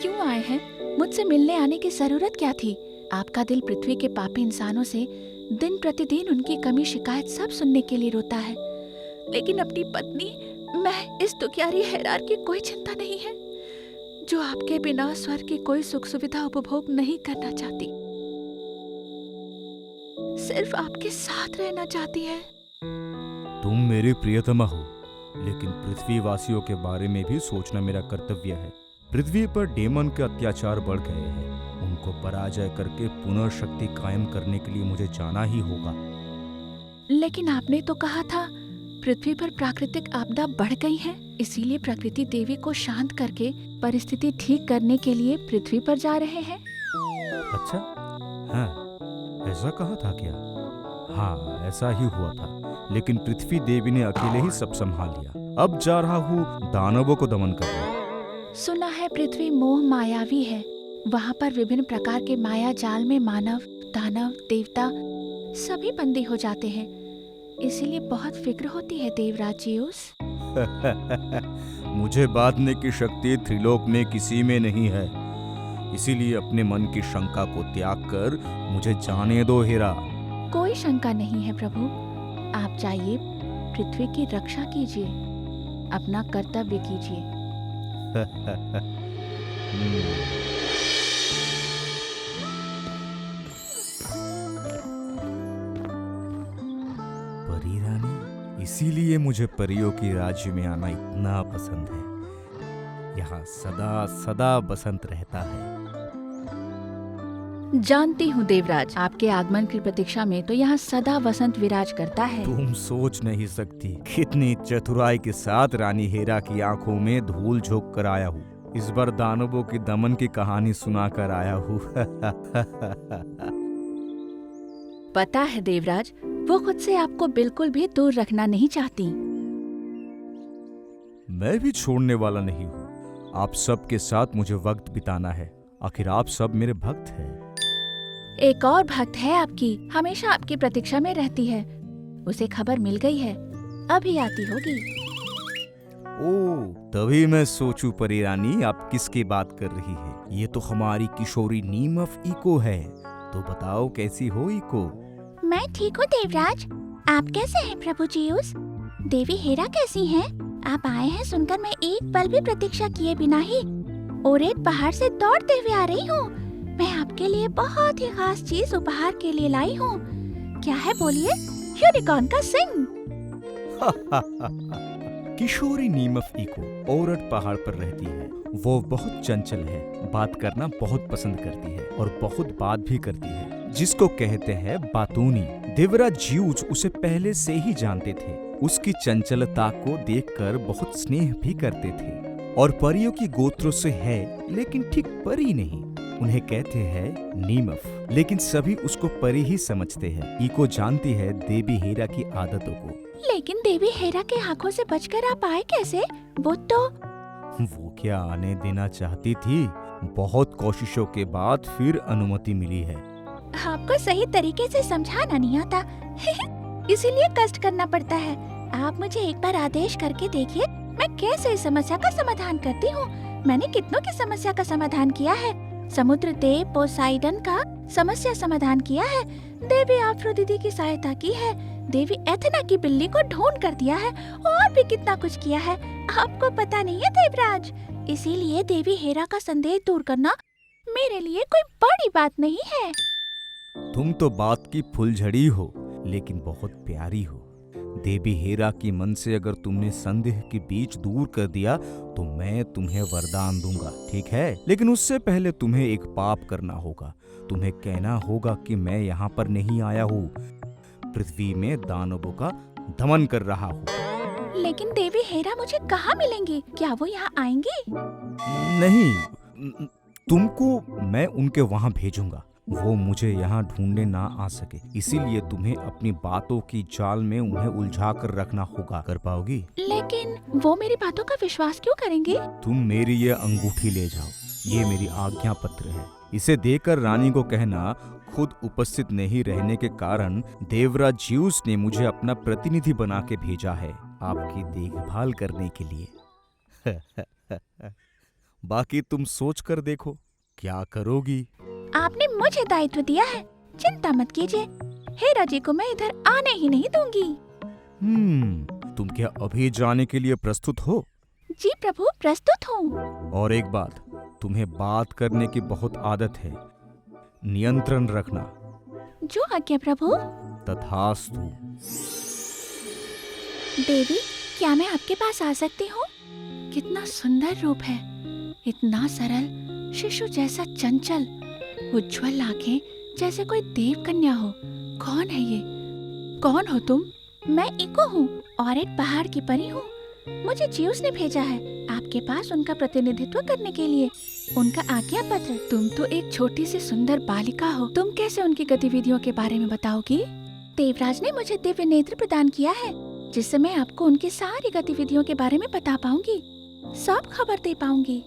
क्यों आए हैं? मुझसे मिलने आने की जरूरत क्या थी? आपका दिल पृथ्वी के पापी इंसानों से दिन प्रतिदिन उनकी कमी शिकायत सब सुनने के लिए रोता है, लेकिन अपनी पत्नी मैं इस दुखियारी हेरार की कोई चिंता नहीं है, जो आपके बिना स्वर्ग की कोई सुख सुविधा उपभोग नहीं करना चाहती, सिर्फ आपके साथ रहना चाहती है। तुम मेरी प्रियतमा हो, लेकिन पृथ्वीवासियों के बारे में भी सोचना मेरा कर्तव्य है। पृथ्वी पर डेमन के अत्याचार बढ़ गए हैं। उनको पराजय करके पुनः शक्ति कायम करने के लिए मुझे जाना ही होगा। लेकिन आपने तो कहा था पृथ्वी पर प्राकृतिक आपदा बढ़ गई है, इसीलिए प्रकृति देवी को शांत करके परिस्थिति ठीक करने के लिए पृथ्वी पर जा रहे हैं। अच्छा, हाँ, ऐसा कहा था क्या? हाँ, ऐसा ही हुआ था, लेकिन पृथ्वी देवी ने अकेले ही सब संभाल लिया। अब जा रहा हूँ दानवों को दमन करने। सुना है पृथ्वी मोह मायावी है, वहाँ पर विभिन्न प्रकार के माया जाल में मानव, दानव, देवता सभी बंदी हो जाते हैं, इसीलिए बहुत फिक्र होती है देवराज जियूस। मुझे बांधने की शक्ति त्रिलोक में किसी में नहीं है, इसीलिए अपने मन की शंका को त्याग कर मुझे जाने दो हेरा। कोई शंका नहीं है प्रभु, आप जाइए, पृथ्वी की रक्षा कीजिए, अपना कर्तव्य कीजिए। परी रानी, इसीलिए मुझे परियों की राज्य में आना इतना पसंद है। यहाँ सदा सदा बसंत रहता है। जानती हूँ देवराज, आपके आगमन की प्रतीक्षा में तो यहाँ सदा वसंत विराज करता है। तुम सोच नहीं सकती कितनी चतुराई के साथ रानी हेरा की आंखों में धूल झोंक कर आया हूँ। इस बार दानवों की दमन की कहानी सुनाकर आया हूँ। पता है देवराज, वो खुद से आपको बिल्कुल भी दूर रखना नहीं चाहती। मैं भी छोड़ने वाला नहीं हूँ। आप सब के साथ मुझे वक्त बिताना है, आखिर आप सब मेरे भक्त हैं। एक और भक्त है आपकी, हमेशा आपकी प्रतीक्षा में रहती है, उसे खबर मिल गई है, अभी आती होगी। ओह, तभी मैं सोचूं परी रानी आप किसकी बात कर रही है। ये तो हमारी किशोरी नीमफ इको है। तो बताओ कैसी हो इको? मैं ठीक हूँ देवराज, आप कैसे हैं प्रभु जियूस? देवी हेरा कैसी हैं? आप आए हैं सुनकर मैं एक पल भी प्रतीक्षा किए बिना ही ओरेट पहाड़ से दौड़ते हुए आ रही हूँ। मैं आपके लिए बहुत ही खास चीज उपहार के लिए लाई हूँ। क्या है बोलिए? यूनिकॉर्न का सिंग। किशोरी नीमफ इको ओरट पहाड़ पर रहती है। वो बहुत चंचल है, बात करना बहुत पसंद करती है और बहुत बात भी करती है, जिसको कहते हैं बातूनी। देवराज जियूस उसे पहले से ही जानते थे। उसकी चंचलता को देखकर बहुत स्नेह भी करते थे। और परियों की गोत्रों से है, लेकिन ठीक परी नहीं। उन्हें कहते हैं नीमफ, लेकिन सभी उसको परी ही समझते हैं। इको जानती है देवी हेरा की आदतों को। लेकिन देवी हेरा के आँखों से बचकर आप आए कैसे? वो क्या आने देना चाहती थी? बहुत कोशिशों के बाद फिर अनुमति मिली है। आपको सही तरीके से समझाना नहीं आता, इसीलिए कष्ट करना पड़ता है। आप मुझे एक बार आदेश करके देखिए, मैं कैसे इस समस्या का समाधान करती हूँ। मैंने कितनों की समस्या का समाधान किया है। समुद्र देव पोसाइडन का समस्या समाधान किया है, देवी अफ्रोदिति की सहायता की है, देवी एथेना की बिल्ली को ढूंढ कर दिया है, और भी कितना कुछ किया है, आपको पता नहीं है देवराज। इसीलिए देवी हेरा का संदेह दूर करना मेरे लिए कोई बड़ी बात नहीं है। तुम तो बात की फुलझड़ी हो, लेकिन बहुत प्यारी हो। देवी हेरा की मन से अगर तुमने संदेह के बीच दूर कर दिया तो मैं तुम्हें वरदान दूंगा, ठीक है? लेकिन उससे पहले तुम्हें एक पाप करना होगा। तुम्हें कहना होगा कि मैं यहाँ पर नहीं आया हूँ, पृथ्वी में दानवों का दमन कर रहा हूँ। लेकिन देवी हेरा मुझे कहाँ मिलेंगी? क्या वो यहाँ आएंगी? नहीं, तुमको मैं उनके वहाँ भेजूंगा। वो मुझे यहाँ ढूंढने ना आ सके, इसीलिए तुम्हें अपनी बातों की जाल में उन्हें उलझा कर रखना होगा। कर पाओगी? लेकिन वो मेरी बातों का विश्वास क्यों करेंगे? तुम मेरी ये अंगूठी ले जाओ, ये मेरी आज्ञा पत्र है। इसे देकर रानी को कहना खुद उपस्थित नहीं रहने के कारण देवराज जियूस ने मुझे अपना प्रतिनिधि बना के भेजा है, आपकी देखभाल करने के लिए। बाकी तुम सोच कर देखो क्या करोगी। आपने मुझे दायित्व दिया है, चिंता मत कीजिए। हेरा जी को मैं इधर आने ही नहीं दूंगी। तुम क्या अभी जाने के लिए प्रस्तुत हो? जी प्रभु, प्रस्तुत हूँ। और एक बात, तुम्हें बात करने की बहुत आदत है, नियंत्रण रखना। जो आज्ञा प्रभु। तथास्तु। देवी, क्या मैं आपके पास आ सकती हूँ? कितना सुंदर रूप है, इतना सरल, शिशु जैसा चंचल, उज्जवल आंखें जैसे कोई देव कन्या हो। कौन है ये? कौन हो तुम? मैं इको हूँ और एक पहाड़ की परी हूँ। मुझे जिउस ने भेजा है आपके पास उनका प्रतिनिधित्व करने के लिए। उनका आज्ञा पत्र। तुम तो एक छोटी सी सुंदर बालिका हो, तुम कैसे उनकी गतिविधियों के बारे में बताओगी? देवराज ने मुझे दिव्य नेत्र प्रदान किया है, जिससे मैं आपको उनकी सारी गतिविधियों के बारे में बता पाऊंगी, सब खबर दे पाऊंगी।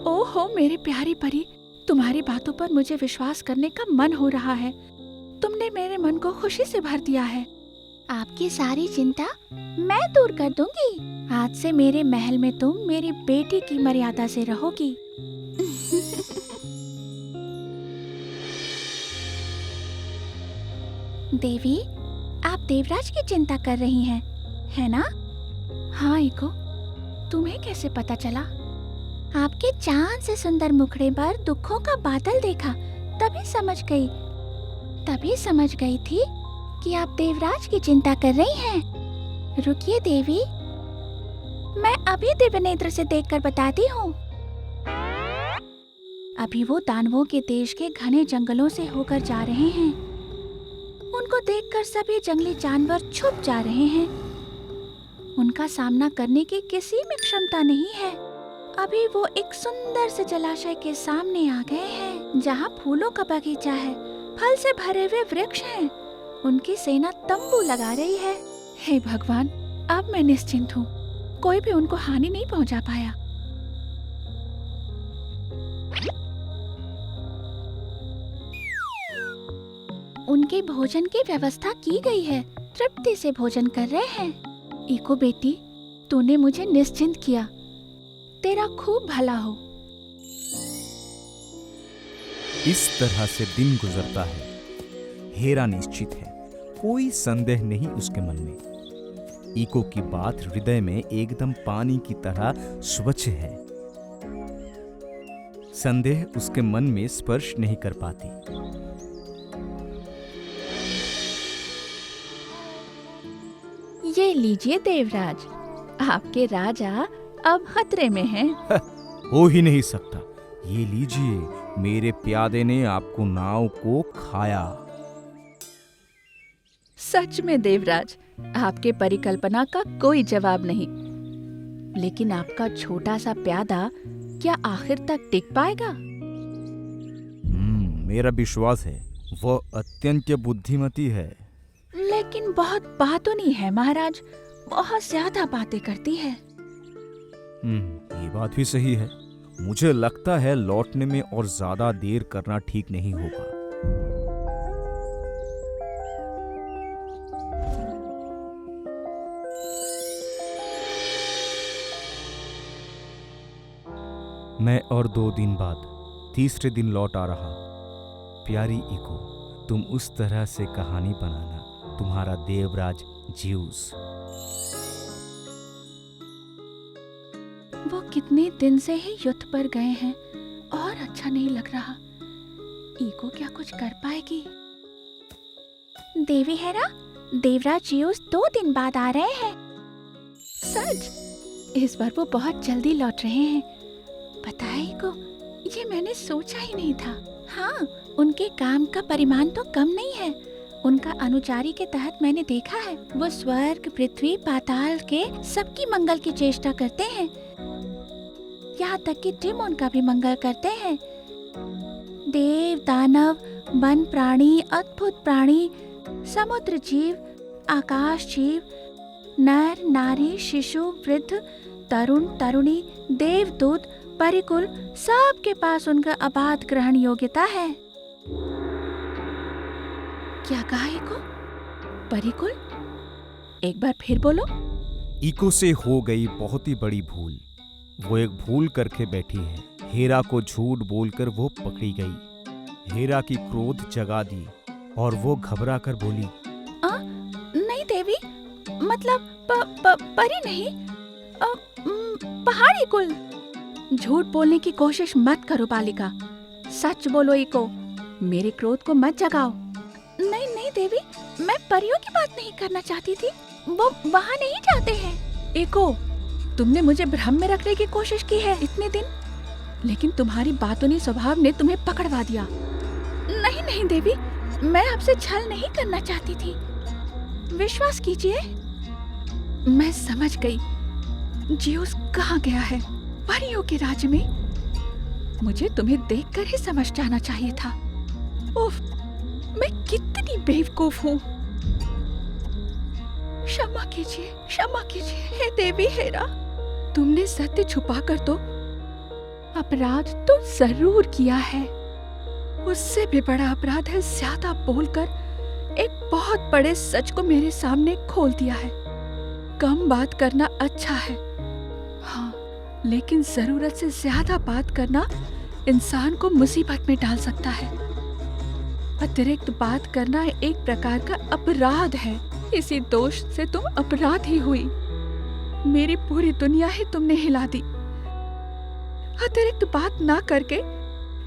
ओहो मेरी प्यारी परी, तुम्हारी बातों पर मुझे विश्वास करने का मन हो रहा है। तुमने मेरे मन को खुशी से भर दिया है। आपकी सारी चिंता मैं दूर कर दूंगी। आज से मेरे महल में तुम मेरी बेटी की मर्यादा से रहोगी। देवी, आप देवराज की चिंता कर रही हैं, है ना? हाँ इको, तुम्हें कैसे पता चला? आपके चांद से सुंदर मुखड़े पर दुखों का बादल देखा, तभी समझ गई थी कि आप देवराज की चिंता कर रही हैं। रुकिए देवी, मैं अभी दिव्य नेत्र से देखकर बताती हूँ। अभी वो दानवों के देश के घने जंगलों से होकर जा रहे हैं। उनको देखकर सभी जंगली जानवर छुप जा रहे हैं। उनका सामना करने की किसी में क्षमता नहीं है। अभी वो एक सुंदर से जलाशय के सामने आ गए हैं, जहाँ फूलों का बगीचा है, फल से भरे हुए वृक्ष हैं। उनकी सेना तंबू लगा रही है। हे भगवान, अब मैं निश्चिंत हूँ, कोई भी उनको हानि नहीं पहुँचा पाया। उनके भोजन की व्यवस्था की गई है, तृप्ति से भोजन कर रहे हैं। इको बेटी, तूने मुझे निश्चिंत किया, तेरा खूब भला हो। इस तरह से दिन गुजरता है। हेरा निश्चित है, कोई संदेह नहीं उसके मन में। इको की बात हृदय में एकदम पानी की तरह स्वच्छ है। संदेह उसके मन में स्पर्श नहीं कर पाती। ये लीजिए देवराज, आपके राजा अब खतरे में हैं। हो ही नहीं सकता। ये लीजिए, मेरे प्यादे ने आपको नाव को खाया। सच में देवराज, आपके परिकल्पना का कोई जवाब नहीं। लेकिन आपका छोटा सा प्यादा क्या आखिर तक टिक पाएगा? मेरा विश्वास है वह अत्यंत बुद्धिमती है। लेकिन बहुत बातूनी है महाराज, बहुत ज्यादा बातें करती है। ये बात भी सही है। मुझे लगता है लौटने में और ज्यादा देर करना ठीक नहीं होगा। मैं और 2 दिन बाद तीसरे दिन लौट आ रहा। प्यारी इको, तुम उस तरह से कहानी बनाना, तुम्हारा देवराज जिउस। वो कितने दिन से ही युद्ध पर गए हैं और अच्छा नहीं लग रहा। इको क्या कुछ कर पाएगी? देवी हेरा, देवराज जिउस 2 दिन बाद आ रहे हैं। सच? इस बार वो बहुत जल्दी लौट रहे हैं। पता है इको, ये मैंने सोचा ही नहीं था। हाँ, उनके काम का परिमाण तो कम नहीं है। उनका अनुचारी के तहत मैंने देखा है, वो स्वर्ग, पृथ्वी, पाताल के सबकी मंगल की चेष्टा करते हैं। यहाँ तक कि टिमोन का भी मंगल करते हैं। देव, दानव, वन प्राणी, अद्भुत प्राणी, समुद्र जीव, आकाश जीव, नर, नारी, शिशु, वृद्ध, तरुण, तरुणी, देवदूत, परिकुल, सबके पास उनका अबाध ग्रहण योग्यता है। क्या कहा इको? परिकुल? एक बार फिर बोलो। इको से हो गई बहुत ही बड़ी भूल। वो एक भूल करके बैठी है। हेरा को झूठ बोलकर वो पकड़ी गई। हेरा की क्रोध जगा दी और वो घबरा कर बोली, नहीं देवी, मतलब परी नहीं, पहाड़ी कुल। झूठ बोलने की कोशिश मत करो बालिका, सच बोलो इको, मेरे क्रोध को मत जगाओ। नहीं नहीं देवी, मैं परियों की बात नहीं करना चाहती थी, वो वहाँ नहीं जाते हैं। इको, तुमने मुझे भ्रम में रखने की कोशिश की है इतने दिन, लेकिन तुम्हारी बातूनी स्वभाव ने तुम्हें पकड़वा दिया। नहीं नहीं देवी, मैं आपसे छल नहीं करना चाहती थी, विश्वास कीजिए। मैं समझ गई, जियोस कहाँ गया है, परियों के राज्य में। मुझे तुम्हें देखकर ही समझ जाना चाहिए था। उफ, मैं कितनी बेवकूफ हूँ। क्षमा कीजिए हे देवी हेरा। तुमने सत्य छुपाकर तो अपराध तो जरूर किया है, उससे भी बड़ा अपराध है ज्यादा बोलकर एक बहुत बड़े सच को मेरे सामने खोल दिया है। कम बात करना अच्छा है, हाँ, लेकिन जरूरत से ज्यादा बात करना इंसान को मुसीबत में डाल सकता है। अतिरिक्त बात करना एक प्रकार का अपराध है। इसी दोष से तुम अपराधी हुई। मेरी पूरी दुनिया ही तुमने हिला दी। अतिरिक्त बात ना करके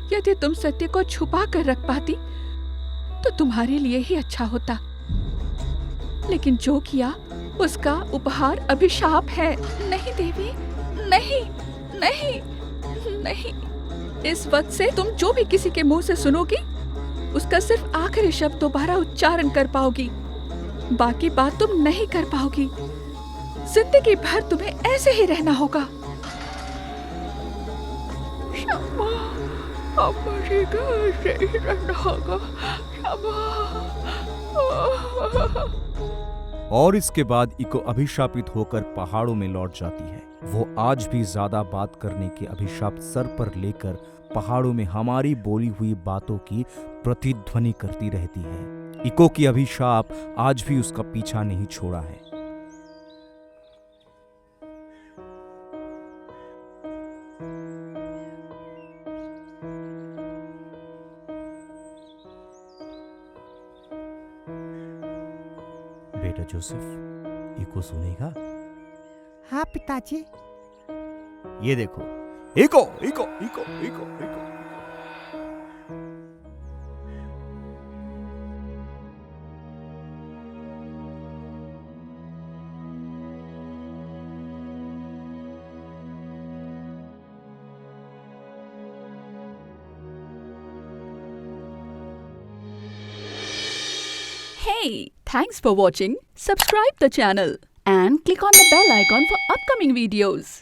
यदि तुम सत्य को छुपा कर रख पाती तो तुम्हारे लिए ही अच्छा होता, लेकिन जो किया उसका उपहार अभिशाप है। नहीं देवी, नहीं नहीं नहीं, इस वक्त से तुम जो भी किसी के मुंह से सुनोगी उसका सिर्फ आखिरी शब्द दोबारा उच्चारण कर पाओगी, बाकी बात तुम नहीं कर पाओगी। जिंदगी भर तुम्हें ऐसे ही रहना होगा। क्षमा, अब मुझे ऐसे ही रहना होगा। और इसके बाद इको अभिशापित होकर पहाड़ों में लौट जाती है। वो आज भी ज्यादा बात करने के अभिशाप सर पर लेकर पहाड़ों में हमारी बोली हुई बातों की प्रतिध्वनि करती रहती है। इको की अभिशाप आज भी उसका पीछा नहीं छोड़ा है। बेटा जोसेफ, इको सुनेगा? हाँ पिताजी। ये देखो, echo echo echo echo echo. Hey, thanks for watching. Subscribe the channel and click on the bell icon for upcoming videos.